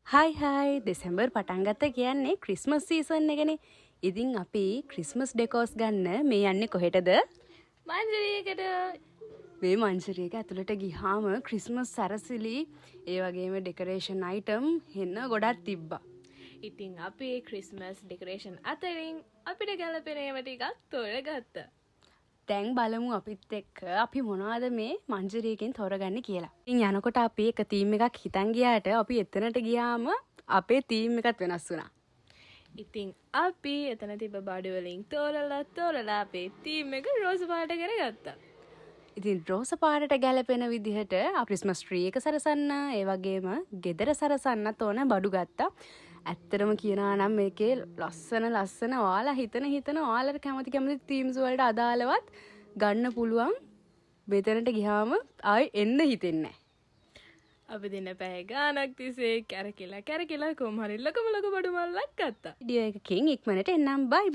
හයි දෙසැම්බර් පටන් ගත්ත කියන්නේ ක්‍රිස්මස් සීසන් එකනේ. ඉතින් අපි ක්‍රිස්මස් ඩෙකෝස් ගන්න මේ යන්නේ කොහෙටද? මංජරියකට. මේ මංජරියක ඇතුළට ගිහාම ක්‍රිස්මස් සැරසිලි ඒ වගේම ඩෙකරේෂන් අයිටම් හෙන්න ගොඩක් තිබ්බා. ඉතින් අපි ක්‍රිස්මස් ඩෙකරේෂන් අතරින් අපිට ගැලපෙන ඒවා ටිකක් තෝරගත්තා. දැන් බලමු අපිත් එක්ක අපි මොනවද මේ මංජරියකින් තෝරගන්නේ කියලා. ඉතින් යනකොට අපි එක තීම් එකක් හිතන් ගියාට අපි එතනට ගියාම අපේ තීම් එකත් වෙනස් වුණා. ඉතින් අපි එතන තිබ්බ බඩු වලින් තෝරලා අපේ තීම් එක රෝස පාට කරගත්තා. ඉතින් රෝස පාටට ගැලපෙන විදිහට ක්‍රිස්මස් ට්‍රී එක සරසන්න, ඒ වගේම ගෙදර සරසන්නත් ඕන බඩු ගත්තා. ඇත්තටම කියනවා නම් මේකේ ලස්සන ඔයාලා හිතන ඔයාලට කැමති තීම්ස් වලට අදාළවත් ගන්න පුළුවන්. මෙතනට ගියාම ආයි එන්න හිතෙන්නේ නැහැ. අපි දින පැය ගානක් තිස්සේ කැරකිලා කොහොම හරි ලොකු බඩු මල්ලක් ගත්තා. වීඩියෝ එකකින් ඉක්මනට එන්නම්. බයි බයි.